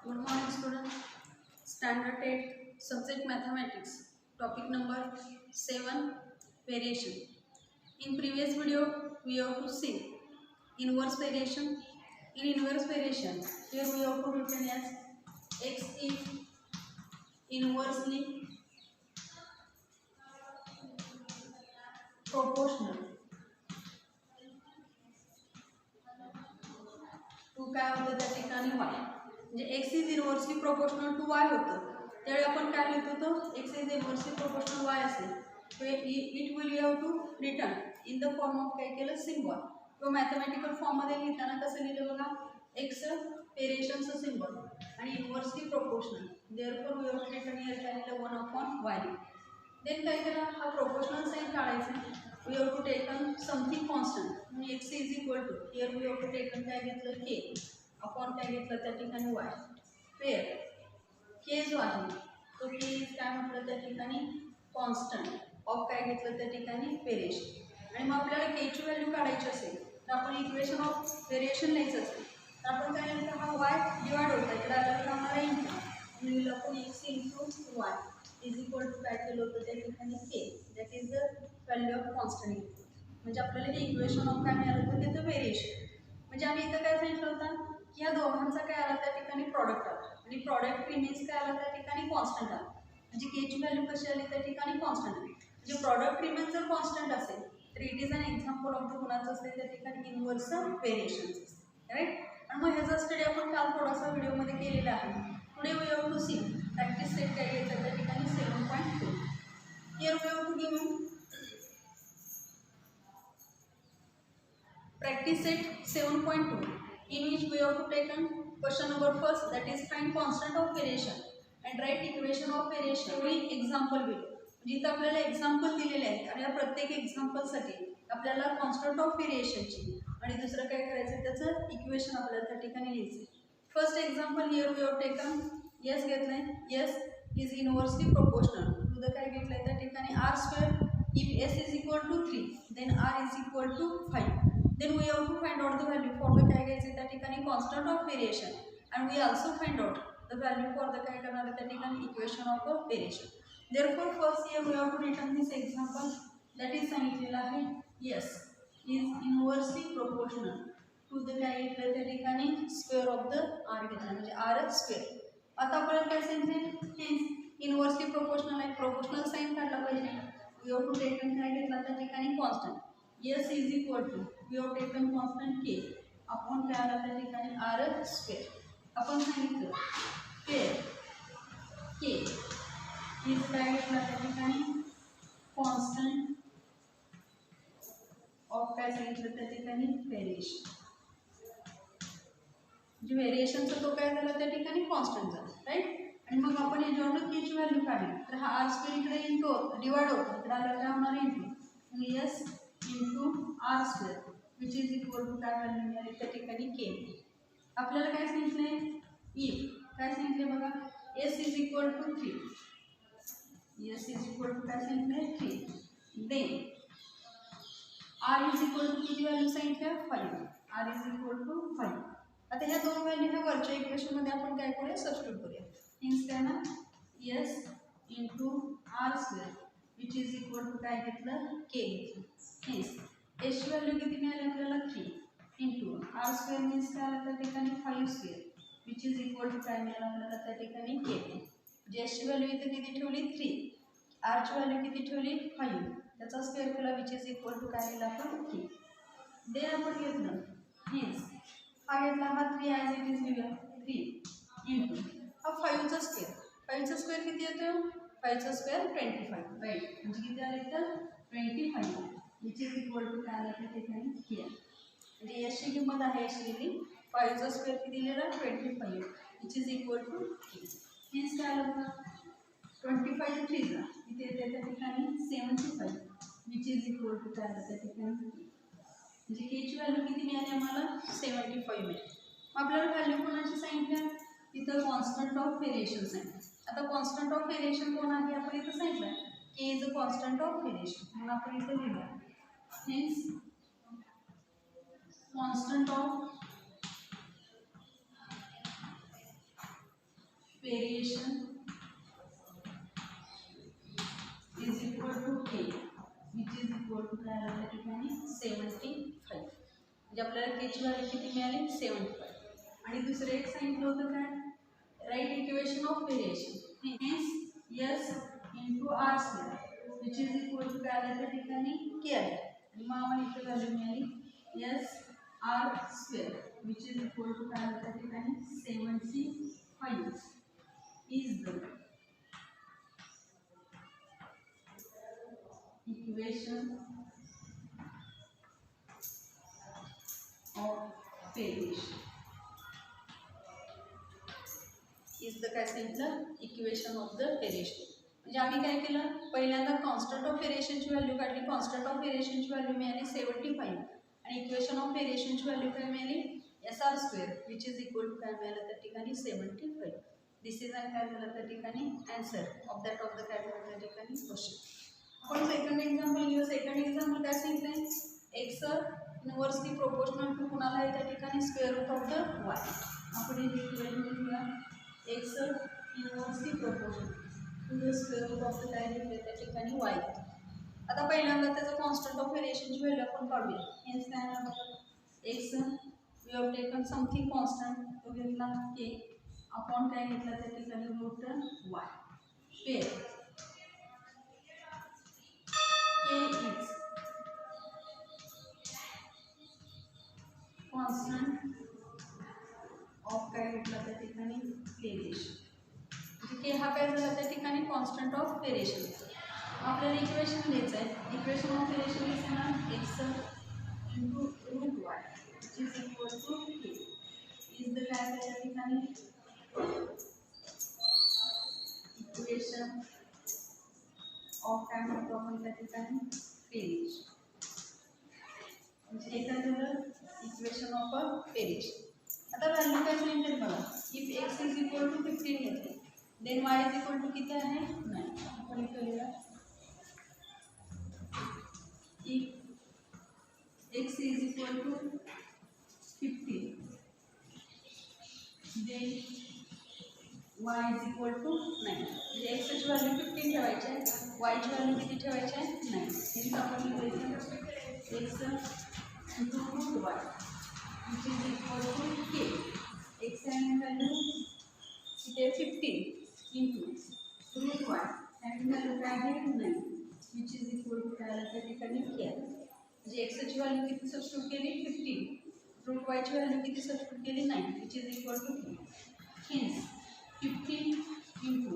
Good morning, students. Standard 8, subject mathematics. Topic number 7, variation. In previous video, we have to see inverse variation. In inverse variation, here we have to written as x if inversely proportional to काय होतं त्या ठिकाणी y म्हणजे x is inversely proportional to y होतं त्यावेळी आपण काय लिहितो तो x is inversely proportional y असेल it will you have to return in the form of काय केलं सिम्बॉल किंवा मॅथमॅटिकल फॉर्ममध्ये लिहिताना कसं लिहिलं बघा x व्हेरिएशनचं सिम्बॉल आणि inversely proportional therefore we have return here काय लिहिलं 1/y देन काय करा हा प्रोपोर्शनल साइन काढायचा we have to taken something constant x is equal to here we have to taken काय घेतलं k अपॉन काय घेतलं त्या ठिकाणी y where k जो आहे तो k इज काय म्हटलं त्या ठिकाणी कॉन्स्टंट ऑफ काय घेतलं त्या ठिकाणी व्हेरिएशन आणि मग आपल्याला k ची व्हॅल्यू काढायची असेल तर आपण इक्वेशन ऑफ व्हेरिएशन लिहायचं असेल तर आपण काय लिहिलं हा y डिवाइड होता इकडे आला तर आम्हाला इंटू लिहिलं आपण x into y is equal to काय केलं होतं त्या ठिकाणी k that is the value of constant म्हणजे आपल्याला हे इक्वेशन ऑफ काय मिळालं होतं त्याचं व्हेरिएशन म्हणजे आम्ही इथं काय सांगितलं होतं की या दोघांचा काय आला त्या ठिकाणी प्रॉडक्ट आला आणि प्रॉडक्ट रिमेन्स काय आला त्या ठिकाणी कॉन्स्टंट आला म्हणजे के ची व्हॅल्यू कशी आली त्या ठिकाणी कॉन्स्टंट आली म्हणजे प्रॉडक्ट रिमेन्स जर कॉन्स्टंट असेल तर it is an example of the गुणाचं असते त्या ठिकाणी इनवर्स व्हेरिएशन राईट आणि मग ह्याचा स्टडी आपण काल थोडासा व्हिडिओमध्ये केलेला आहे today we have to see practice set काय घ्यायचं त्या ठिकाणी 7.2 here we have to give practice set 7.2 in which we have to taken question number first that is find constant of variation and write equation of variation every example below जिथं आपल्याला example दिलेले आहेत आणि या प्रत्येक एक्झाम्पलसाठी आपल्याला constant of व्हेरिएशनची आणि दुसरं काय करायचं त्याचं इक्वेशन आपल्याला त्या ठिकाणी लिहायचं first example here we have taken yes घेतलंय yes is inversely proportional to the काय घेतलंय त्या ठिकाणी R square if s is equal to 3 then r is equal to 5 then we have to find out the value for the काय घ्यायचे त्या ठिकाणी constant of variation and we also find out the value for the काय करणार त्या ठिकाणी equation of variation therefore first here we have to return this example that is सांगितलेलं आहे yes is inversely proportional to the काय घेतलं त्या ठिकाणी square of the r घेतला म्हणजे r square आता आपल्याला काय सांगितले hence inversely proportional आहे proportional sign काढला पाहिजे we have to taken काय घेतला त्या ठिकाणी constant s is equal to we have taken constant k आपण काय आला त्या ठिकाणी r स्क्वेअर आपण सांगितलं k इज काय घेतला त्या ठिकाणी कॉन्स्टंट ऑफ काय सांगितलं त्या ठिकाणी व्हेरिएशन जे व्हेरिएशनचा तो काय झाला त्या ठिकाणी कॉन्स्टंट झाला राईट आणि मग आपण याच्यावरून के ची व्हॅल्यू काढली तर हा आर स्क्वेअर इकडे इंटू डिवाइड होतो इकडे आला काय होणार into S into R square which is equal to काय व्हॅल्यू मिळाली त्या ठिकाणी के आपल्याला काय सांगितलंय इफ काय सांगितले बघा S is equal to 3 S is equal to काय सांगितलंय 3 then R is equal to किती व्हॅल्यू सांगितलं 5 आर इज इक्वल टू 5 आता ह्या दोन व्हॅल्यू ह्या वरच्या इक्वेशनमध्ये आपण काय करूया सबस्टिट्यूट करूया मीन्स काय ना S into R square which is equal to काय घेतलं के घेतलं मीन्स एसची व्हॅल्यू किती मिळाली आपल्याला 3 इंटू आर स्क्वेअर मीन्स काय आलं त्या ठिकाणी 5 square which is equal to काय मिळालं आपल्याला त्या ठिकाणी के म्हणजे एसची व्हॅल्यू इथे किती ठेवली 3 आरची व्हॅल्यू किती ठेवली 5 त्याचा स्क्वेअर केला विच इज इक्वल टू काय लिहिलं आपण के देन आपण घेतलं मीन्स हा घेतला हा 3 ॲज इट इज लिहिलं 3 इंटू हा 5चा स्क्वेअर किती येतं 5चा स्क्वेअर 25 राईट म्हणजे किती आले तर 25 विच इज इक्वल टू काय आलं त्या ठिकाणी के म्हणजे याची किंमत आहे अशी दिली 5चा स्क्वेअर किती लिहिला 25 which is equal to K means काय आलं बघा 25 3 इथे येते त्या ठिकाणी 75 विच इज इक्वल टू काय आलं त्या ठिकाणी म्हणजे केची व्हॅल्यू किती मिळाली आम्हाला 75 मिळाली आपल्याला व्हॅल्यू कोणाची सांगितलं इथं कॉन्स्टंट ऑफ व्हेरिएशन सांगितलं आता कॉन्स्टंट ऑफ व्हेरिएशन कोण आहे आपण इथं सांगितलं K is a constant of variation म्हणून आपण इथं लिहिलं means constant of variation is equal to k, which is equal to काय आलं त्या ठिकाणी 75. म्हणजे आपल्याला k ची व्हॅल्यू किती मिळाली 75. आणि दुसरं एक सांगितलं होतं काय, write equation of variation hence s into R square which is equal to काय आलं त्या ठिकाणी k आले. आणि मग आम्हाला इथे व्हॅल्यू मिळाली s R square which is equal to काय आलं त्या ठिकाणी 75 is the equation of variation is the काय सांगितलं इक्वेशन ऑफ द व्हेरिएशन. म्हणजे आम्ही काय केलं, पहिल्यांदा कॉन्स्टंट ऑफ व्हेरिएशनची व्हॅल्यू काढली. कॉन्स्टंट ऑफ व्हेरिएशनची व्हॅल्यू मिळाली 75 आणि इक्वेशन ऑफ व्हेरिएशनची व्हॅल्यू काय मिळाली S R square which is equal to काय मिळालं त्या ठिकाणी 75. दिस इज काय झालं त्या ठिकाणी answer of that of the काय झालं त्या ठिकाणी क्वेश्चन. आपण सेकंड एक्झाम्पल घेऊ. सेकंड एक्झाम्पल काय सांगितलंय, एक्स इनव्हर्सली प्रोपोर्शनल टू कुणाला आहे त्या ठिकाणी square root of the Y. आपण हे इक्वेशन घेऊया X inversely proportional to the square root of the काय घेतलं त्या ठिकाणी वाय. आता पहिल्यांदा त्याचं कॉन्स्टंट ऑफ व्हेरिएशनची व्हॅल्यू आपण काढूया. हेच काय ना X we have taken something constant तो घेतला के अपॉन काय घेतला त्या ठिकाणी root Y pair k is constant of काय घेतला त्या ठिकाणी व्हेरिएशन. k हा काय झाला त्या ठिकाणी कॉन्स्टंट ऑफ व्हेरिएशन. आपल्याला इक्वेशन द्यायचं आहे. इक्वेशन ऑफ व्हेरिएशन इज ना X into root Y which is equal to k is the काय त्या ठिकाणी इक्वेशन ऑफ काय म्हणतो आपण त्या ठिकाणी व्हेरिएशन. म्हणजे एका झालं इक्वेशन ऑफ अ व्हेरिएशन. आता व्हॅल्यू काय सांगितली बघा, if X is equal to 15 घेतले then Y is equal to किती आहे 9. आपण करूया if X is equal to 15 then y is equal to 9. म्हणजे एक्सची व्हॅल्यू 15 ठेवायची आहे, वायची व्हॅल्यू किती ठेवायची आहे 9. हेच आपण लिहायचं X into root Y which is equal to K. X आणि व्हॅल्यू इथे 15 इंटू रूट वाय आणि व्हॅल्यू काय आहे 9 विच इज इक्वल टू काय आलं त्या ठिकाणी के. म्हणजे एक्सची व्हॅल्यू किती सबस्टिट्यूट केली 15, रूट वायची व्हॅल्यू किती सबस्टिट्यूट केली 9 which is equal to K. Hence 15 into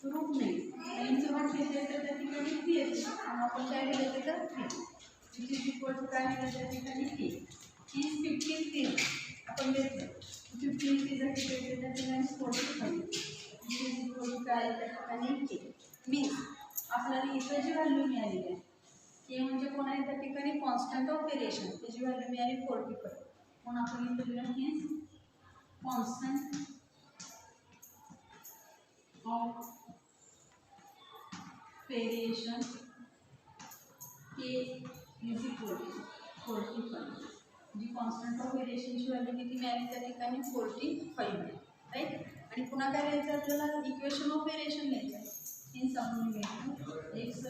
root 9 9चं रूट घेतलं तर त्या ठिकाणी 3 येते आणि आपण काय दिलं त्याचं 3 विच इज इक्वल टू काय दिलं त्या ठिकाणी के. हीच 15 3 आपण घेतलं 15 3 घेतलं त्या ठिकाणी 45 विच इज इक्वल टू काय त्या ठिकाणी के. मीन्स आपल्याला इथं जी व्हॅल्यू मिळालेली आहे के म्हणजे कोण आहे त्या ठिकाणी कॉन्स्टंट ऑफ व्हेरिएशन त्याची व्हॅल्यू मिळाली 45 म्हणून आपण इथं लिहिलं हेच constant of variation k is equal to 45. जी कॉन्स्टंट ऑफ व्हेरिएशनची व्हॅल्यू किती मिळाली त्या ठिकाणी 45 आहे राईट. आणि पुन्हा काय लिहायचं आपल्याला इक्वेशन ऑफ व्हेरिएशन लिहायचं आहे. हेच आपण लिहायचं X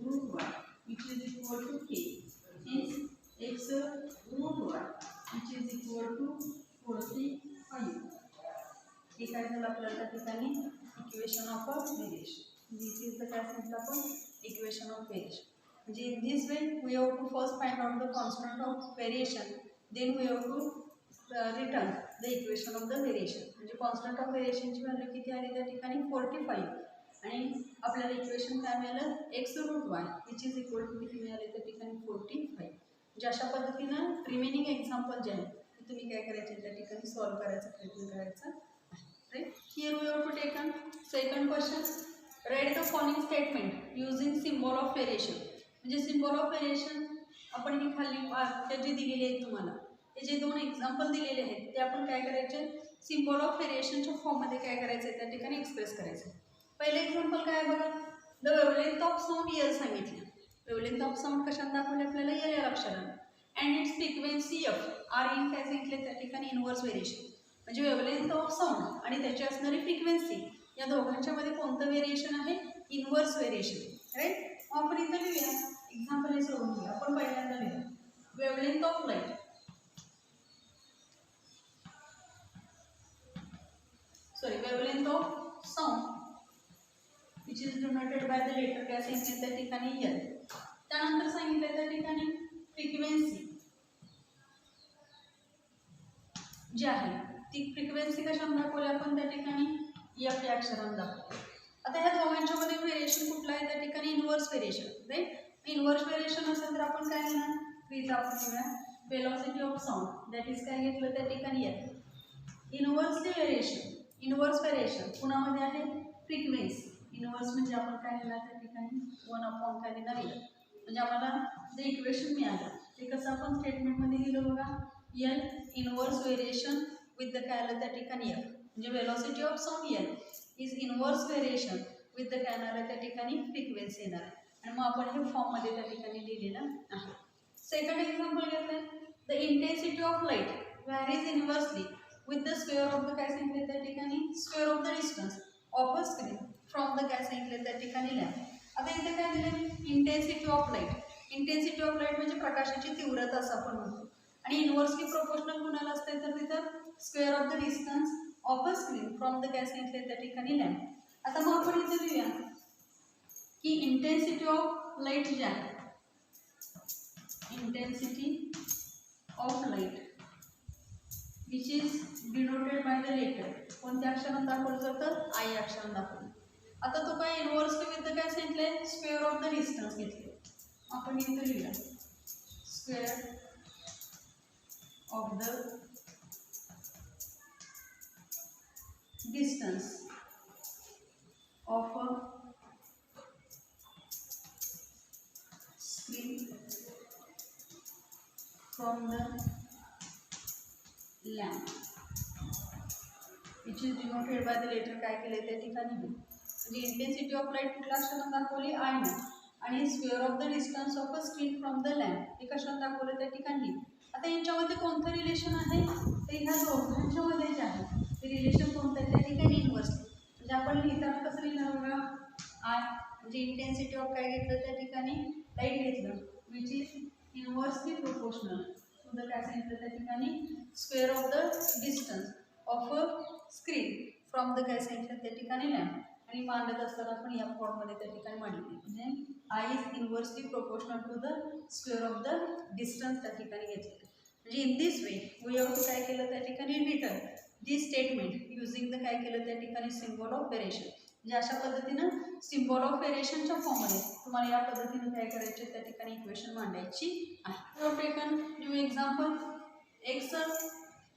root Y which is equal to K. हेच X root Y which is equal to 45. हे काय झालं आपल्याला त्या ठिकाणी equation of a variation. This is the काय सांगितलं आपण इक्वेशन ऑफ व्हेरिएशन. म्हणजे in this way we have to first find out the constant of variation then we have to return the equation of the variation. म्हणजे constant of व्हेरिएशनची value किती आली त्या ठिकाणी 45 आणि आपल्याला इक्वेशन काय मिळालं X root Y which is equal to किती मिळाले त्या ठिकाणी 45. म्हणजे अशा पद्धतीनं रिमेनिंग एक्झाम्पल जे आहे ते तुम्ही काय करायचे त्या ठिकाणी सॉल्व्ह करायचा प्रयत्न करायचा. Here we have to take on second question. Write the following statement using symbol of variation. म्हणजे symbol of variation आपण ही खाली वाक्य जे दिलेले आहेत तुम्हाला हे जे दोन एक्झाम्पल दिलेले आहेत ते आपण काय करायचे सिम्बॉल ऑफ व्हेरिएशनच्या फॉर्ममध्ये काय करायचं आहे त्या ठिकाणी एक्सप्रेस करायचं. पहिले एक्झाम्पल काय आहे बघा, the wavelength of sound L सांगितलं. वेवलेंथ ऑफ साऊंड कशात दाखवले आपल्याला एल या अक्षरानं and its frequency F are in काय सांगितले त्या ठिकाणी इनव्हर्स व्हेरिएशन. म्हणजे वेवलेंथ ऑफ साऊंड आणि त्याची असणारी फ्रिक्वेन्सी या दोघांच्या मध्ये कोणतं व्हेरिएशन आहे? Inverse variation, right. आपण इथं लिहूया एक्झाम्पल हे सोडून घेऊया. आपण पहिल्यांदा लिहूया wavelength of light, sorry wavelength of sound which is denoted by the letter काय सांगितलं त्या ठिकाणी एल. त्यानंतर सांगितलं त्या ठिकाणी फ्रिक्वेन्सी जी आहे ती फ्रिक्वेन्सी कशाने दाखवली आपण त्या ठिकाणी एफ या अक्षराने दाखवली. आता ह्या दोघांच्या मध्ये व्हेरिएशन कुठलं आहे त्या ठिकाणी? Inverse variation, right. Inverse variation असेल तर आपण काय लिहिणार? प्लीज आपण लिहूया velocity of sound that is काय घेतलं त्या ठिकाणी F. Inversely variation, inverse variation कुणामध्ये आहे? फ्रिक्वेन्सी. इनवर्स म्हणजे आपण काय लिहिणार त्या ठिकाणी? 1 काय लिहिणार एल. म्हणजे आम्हाला जे इक्वेशन मिळालं ते कसं आपण स्टेटमेंटमध्ये लिहिलं बघा, L inverse variation with the काय आलं त्या ठिकाणी एफ. म्हणजे velocity of sound L is inverse variation with the काय आलं त्या ठिकाणी फ्रिक्वेन्सी येणार आहे. आणि मग आपण हे फॉर्ममध्ये त्या ठिकाणी लिहिलेलं आहे. सेकंड एक्झाम्पल घेतलं, the intensity of light varies inversely with the square of the काय सांगितलं त्या ठिकाणी? Square of the distance of a screen from the काय सांगितलं त्या ठिकाणी लॅम्प. आता इथे काय दिलं? Intensity of light. Intensity of light म्हणजे प्रकाशाची तीव्रता असं आपण म्हणतो. आणि इनवर्सली प्रोपोर्शनल कुणाला असते तर तिथं square of the distance of a screen from the काय सांगितलं त्या ठिकाणी लॅम्प. आता मग आपण इथे लिहूया की इंटेन्सिटी ऑफ लाईट जी आहे, intensity of light which is denoted by the letter कोणत्या अक्षराने दाखवलं जातं? आय अक्षराने दाखवलं. आता तो काय इनवर्सली विथ काय सांगितलंय? स्क्वेअर ऑफ द डिस्टन्स घेतले. आपण इथे लिहूया square of the distance of a screen from the lamp which is denoted by the letter काय केलं त्या ठिकाणी बी. म्हणजे इंटेन्सिटी ऑफ लाईट कुठल्या अक्षराने दाखवली? आय ने. आणि square of the distance of a screen from the lamp हे कशाने दाखवलं त्या ठिकाणी? आता यांच्यामध्ये कोणतं रिलेशन आहे? तर ह्या दोघांच्या मध्ये जे आहे ते रिलेशन कोणतं आहे त्या ठिकाणी? इनवर्सली. म्हणजे आपण लिहिताना कसं लिहिणार बघा? आय म्हणजे इंटेन्सिटी ऑफ काय घेतलं त्या ठिकाणी? लाईट घेतलं which is inversely proportional to the काय सांगितलं त्या ठिकाणी? Square of the distance of a screen from the काय सांगितलं त्या ठिकाणी लॅम्प. आणि मांडत असताना आपण या फॉर्ममध्ये त्या ठिकाणी मांडली म्हणजे I is inversely proportional to the square of the distance त्या ठिकाणी घेतले. म्हणजे in this way we have to काय केलं त्या ठिकाणी? Return this statement using the काय केलं त्या ठिकाणी? Symbol of variation. म्हणजे अशा पद्धतीनं सिम्बॉल ऑफ व्हेरिएशनच्या फॉर्ममध्ये तुम्हाला या पद्धतीने काय करायचे त्या ठिकाणी इक्वेशन मांडायची आहे. Taken new example, X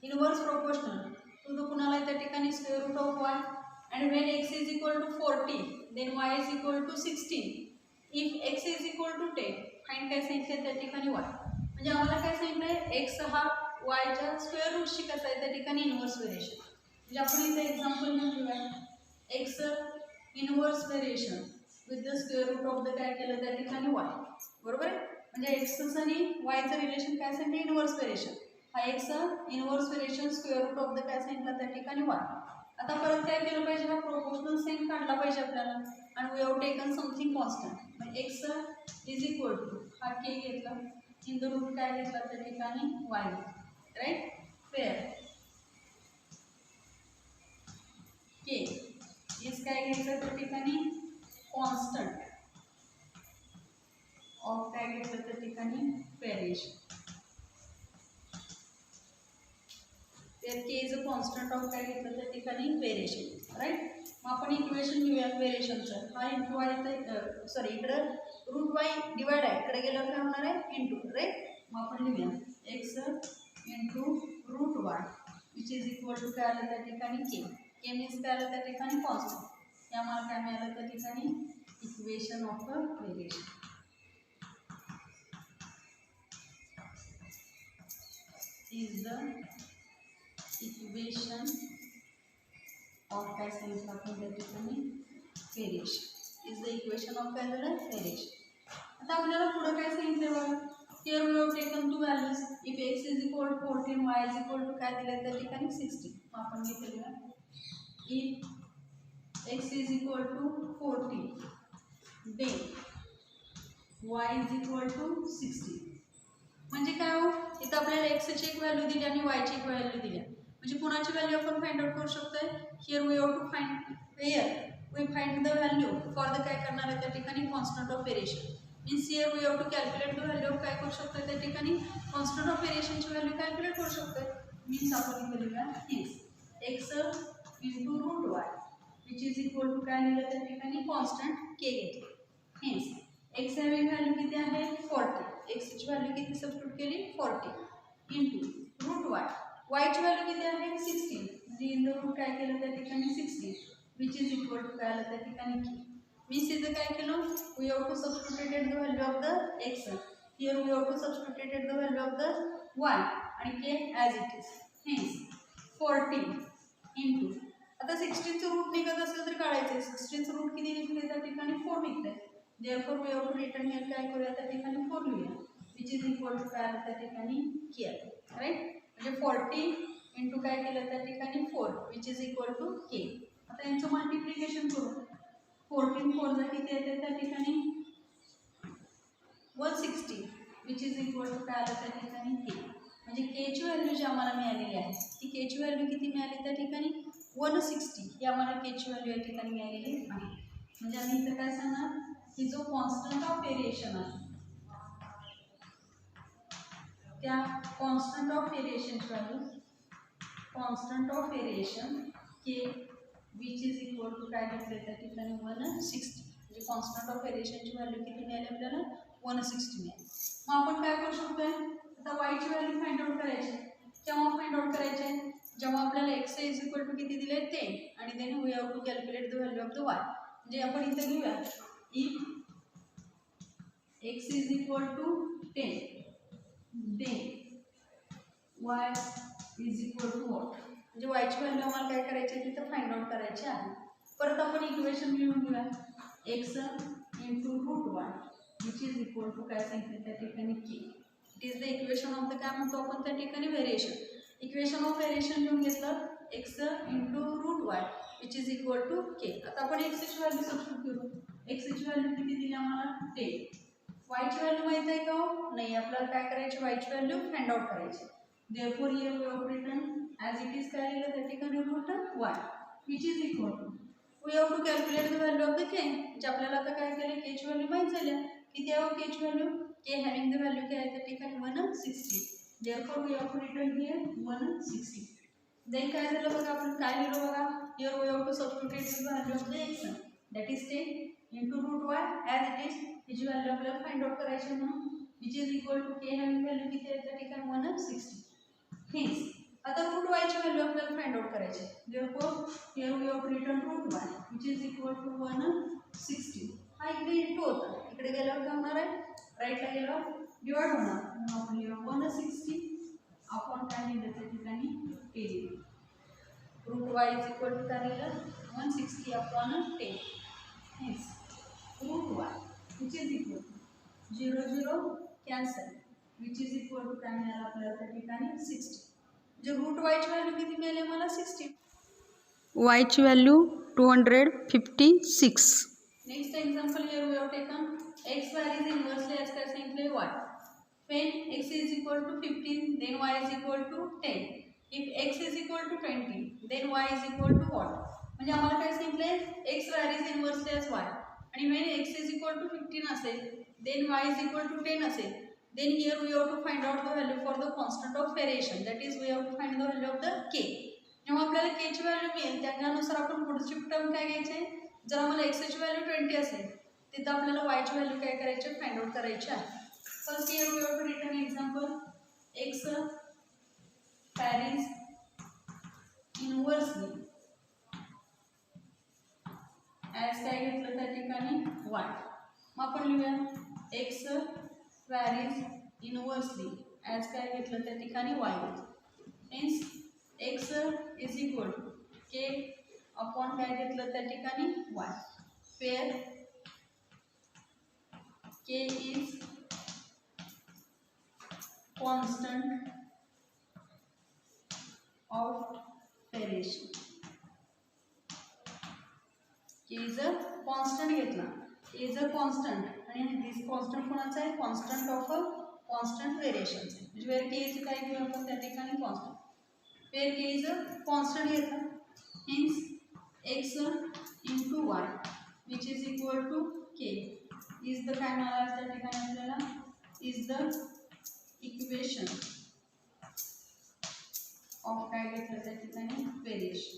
inverse proportional to the कुणाला त्या ठिकाणी? Square root of Y. And when x is equal to 40 then y is equal to 16. If x is equal to 10 find काय सांगितलं त्या ठिकाणी y. म्हणजे आम्हाला काय सांगितलंय? x हा y च्या स्क्वेअर रूटशी कसा आहे त्या ठिकाणी? Inverse variation. म्हणजे आपण इथे एक्झाम्पल घेऊन घेऊया x inverse variation with the square root of the काय केलं त्या ठिकाणी? y. बरोबर आहे. म्हणजे x आणि y चं रिलेशन काय सांगितलं? Inverse variation. हा x inverse variation square root of the काय सांगितलं त्या ठिकाणी? y. आता परत काय केलं पाहिजे? हा प्रोपोर्शनल साइन काढला पाहिजे आपल्याला. आणि we have taken something constant. म्हणजे एक्स इज इक्वल टू हा के घेतला इन द रूट काय घेतला त्या ठिकाणी? Y. Right. Fair K is काय घेतलं त्या ठिकाणी? कॉन्स्टंट ऑफ काय घेतलं त्या ठिकाणी? व्हेरिएशन. तर K is a constant of काय घेतलं त्या ठिकाणी? व्हेरिएशन. राईट. मग आपण इक्वेशन लिहूया व्हेरिएशनचं. हा इंटू वाय इथं सॉरी इकडं रूट वाय डिवाइड आहे, इकडे गेल्यावर काय होणार आहे? इंटू. राईट. मग आपण लिहूया X into root Y which is equal to काय आलं त्या ठिकाणी? के. के मीन्स काय आलं त्या ठिकाणी? कॉन्स्टंट. हे आम्हाला काय मिळालं त्या ठिकाणी? Equation of a variation. Is the equation of काय सांगितलं आपण त्या ठिकाणी? Variation. Is the equation of काय झालं? व्हेरिएशन. आता आपल्याला पुढं काय सांगितलं बघा? Here we have taken two values. If x is equal to 14, y is equal to काय दिलं त्या ठिकाणी 60. आपण घेतलेलं if x is equal to 14 then y is equal to 60. म्हणजे काय हो, इथं आपल्याला x ची एक व्हॅल्यू दिली आणि y ची एक व्हॅल्यू दिली. म्हणजे कोणाची व्हॅल्यू आपण फाइंड आउट करू शकतोय. Here we have to find we find the value for the काय करणार आहे त्या ठिकाणी constant of variation. Means here we have to calculate the value of काय करू शकतोय त्या ठिकाणी कॉन्स्टंट ऑफ व्हेरिएशनची व्हॅल्यू कॅल्क्युलेट करू शकतोय. मीन्स आपण इथे लिहूया x into root Y which is equal to काय लिहिलं त्या ठिकाणी कॉन्स्टंट k घेतलं. मीन्स x हॅविंग व्हॅल्यू किती आहे 40. x ची व्हॅल्यू किती सबस्टिट्यूट केली 40 इंटू रूट वाय. y ची व्हॅल्यू किती आहे 16. म्हणजे इन द रूट काय केलं त्या ठिकाणी 16 विच इज इक्वल टू काय आलं त्या ठिकाणी k. मीन्स इथं काय केलं we have to substituted the value of the x. Here we have to substituted the value of the y आणि k as it is. Means 40 into आता 16चं रूट निघत असेल तर काढायचं. 16चं रूट किती निघते त्या ठिकाणी 4 निघते. Therefore we have to return here काय करूया त्या ठिकाणी 4 लिहूया विच इज इक्वल टू काय आलं त्या ठिकाणी k आलं. राईट. म्हणजे 40 इंटू काय केलं त्या ठिकाणी 4 which is equal to k. आता यांचं मल्टिप्लिकेशन करू. 14 4 ला किती येते त्या ठिकाणी 160 विच इज इक्वल टू काय आलं त्या ठिकाणी k. म्हणजे k ची व्हॅल्यू जी आम्हाला मिळालेली आहे ती k ची व्हॅल्यू किती मिळाली त्या ठिकाणी 160 ही आम्हाला k ची व्हॅल्यू या ठिकाणी मिळालेली आहे. म्हणजे आम्ही इथं काय सांगणार की जो कॉन्स्टंट ऑफ व्हेरिएशन आहे त्या कॉन्स्टंट ऑफ व्हेरिएशनची value constant of variation k which is equal to काय घेतलं त्या ठिकाणी 160. म्हणजे कॉन्स्टंट ऑफ व्हेरिएशनची व्हॅल्यू किती मिळाली आपल्याला 160 मिळाली. मग आपण काय करू शकतोय आता y ची व्हॅल्यू फाइंड आउट करायची. केव्हा फाइंड आउट करायचे जेव्हा आपल्याला x इज इक्वल टू किती दिले 10 आणि then we have to calculate the value of the y. म्हणजे आपण इथे घेऊया if x is equal to 10 then y is equal to what. म्हणजे y ची व्हॅल्यू आम्हाला काय करायची आहे तिथं फाइंड आउट करायची आहे. परत आपण इक्वेशन लिहून घेऊया x into root Y which is equal to काय सांगितलं त्या ठिकाणी k. It is the equation of the काय म्हणतो आपण त्या ठिकाणी व्हेरिएशन. इक्वेशन ऑफ व्हेरिएशन लिहून घेतलं x into root Y which is equal to k. आता आपण x ची व्हॅल्यू सबस्टिट्यूट करू. x ची व्हॅल्यू किती दिली आम्हाला 10. y ची व्हॅल्यू माहिती आहे का हो नाही. आपल्याला काय करायची y ची व्हॅल्यू फाइंड आउट करायची. Therefore here we have written as it is काय लिहिलं त्या ठिकाणी root y which is equal to we have to calculate the value of the k. म्हणजे आपल्याला आता काय केलं k ची व्हॅल्यू माहीत झाली. किती आहे k ची value k having the value काय आहे त्या ठिकाणी 160. Therefore we have to return here 160. Then काय झालं बघा आपण काय लिहिलं बघा here we have to substitute the value of the x that is 10 into root y as it is. हिची व्हॅल्यू आपल्याला फाइंड आउट करायची म्हणून which is equal to k having value किती आहे त्या ठिकाणी 160. हेच आता रूट y ची व्हॅल्यू आपल्याला फाइंड आउट करायची. Therefore here we have to return root y which is equal to 160. हा इकडे इंटू होता इकडे गेल्यावर काय होणार आहे राईटला गेल्यावर डिवाइड होणार. म्हणून आपण लिहू 160 आपण काय लिहिलं त्या ठिकाणी k लिहिलं. Root y is equal to काय लिहिलं 160 अपॉन 10. हेच root y which is equal to 0 0 cancel which is equal to काय मिळालं आपल्याला त्या ठिकाणी 60. म्हणजे रूट y ची व्हॅल्यू किती मिळाली मला 60. y ची value 256. Next example here we have taken x varies inversely as काय सांगितले y. when x is equal to 15 then y is equal to 10. if x is equal to 20 then y is equal to what. म्हणजे आम्हाला काय सांगितले x varies inversely as y आणि when x is equal to 15 असेल then y is equal to 10 असेल then here we have to find out the value for the constant of variation, that is we have to find the value of the k. जेव्हा आपल्याला k ची value मिळेल त्यानुसार आपण पुढची term काय घ्यायचे. जर आम्हाला x ची व्हॅल्यू 20 असेल तिथं आपल्याला y ची व्हॅल्यू काय करायची फाइंड आउट करायची आहे. First here we have to written example x varies inversely as काय घेतलं त्या ठिकाणी y. मग आपण लिहूया x व्हॅरीज इनव्हर्सली ॲज काय घेतलं त्या ठिकाणी y. Means x is equal to k upon काय घेतलं त्या ठिकाणी y. Where k is constant of variation. K is a constant घेतला, A is a constant आणि this constant कोणाचा आहे, constant of a constant variation म्हणजे where K चे काय घेऊ आपण त्या ठिकाणी constant, where K is a constant घेतला, hence x into y which is equal to K is the काय मिळालं त्या ठिकाणी आपल्याला is the equation of काय घेतलं त्या ठिकाणी variation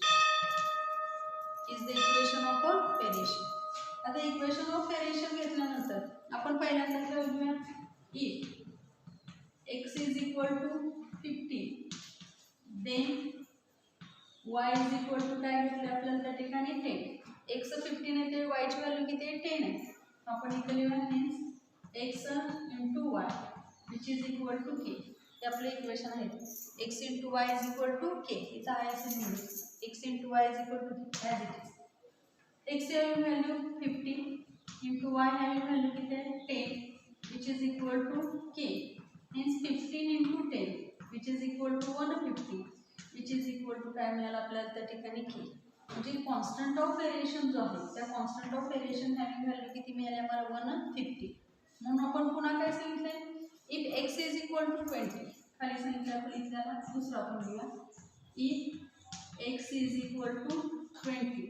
is the equation of a variation. आता equation of variation घेतल्यानंतर आपण पहिल्यांदा काय बघूया, if x is equal to 50 then y is equal to काय घेतलं आपल्याला त्या ठिकाणी 10. x 15 आहे तर y ची व्हॅल्यू किती आहे 10 आहे. आपण इथे लिहूया hence x into y which is equal to k. हे आपले इक्वेशन आहे. x into y is equal to k. इथं आहे असे लिहू, x into y is equal to k as it is. x having value 50 into y having value किती आहे 10 which is equal to k. Hence 15 into 10 which is equal to 150 which is equal to काय मिळालं आपल्याला त्या ठिकाणी k. म्हणजे constant of variation जो आहे त्या constant of variation having value किती मिळाली आम्हाला 150. म्हणून आपण पुन्हा काय सांगितलंय, if x is equal to 20 खाली सांगितलं आपण इथल्याला दुसरा आपण घेऊया, if x is equal to 20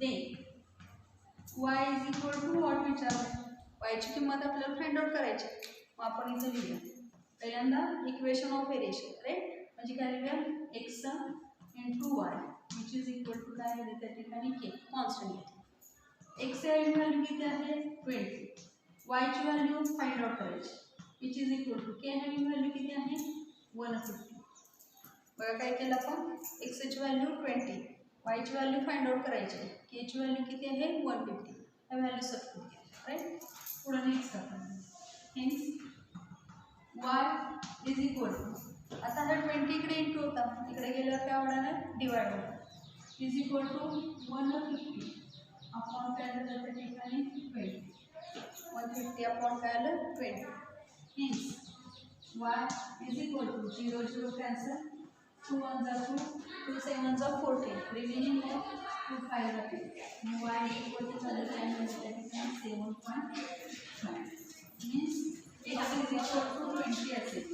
then y is equal to what विचारलं, y ची किंमत आपल्याला फाइंड आउट करायची. मग आपण इथे लिहूया पहिल्यांदा इक्वेशन ऑफ व्हेरिएशन राईट, म्हणजे काय लिहूया x into y which is equal to काय आहे त्या ठिकाणी k कॉन्स्टंट घेतली. x ची व्हॅल्यू किती आहे 20, y ची व्हॅल्यू फाइंड आउट करायची which is equal to k ची व्हॅल्यू किती आहे 150. बघा काय केलं आपण, x ची व्हॅल्यू 20, y ची व्हॅल्यू फाइंड आउट करायची, k ची व्हॅल्यू किती आहे 150. या व्हॅल्यू सबस्टिट्यूट केल्या राईट. पुढे नेक्स्ट आपण hence y is equal to, आता हा 20 इकडे इंटू होता, इकडे गेल्यावर काय होणार डिवाइड होणार, इज इक्वल टू 150 अपॉन काय आलं त्या ठिकाणी 20, 150 अपॉन काय आलं 20. Hence y is equal to 0 0 cancel, 2 1 जा 2, 2 7 जा 14, रिमेनिंग 2 5 जा 2. y इज इक्वल टू झालं काय म्हणजे त्या ठिकाणी 7.5 means x is equal to 20 असेल.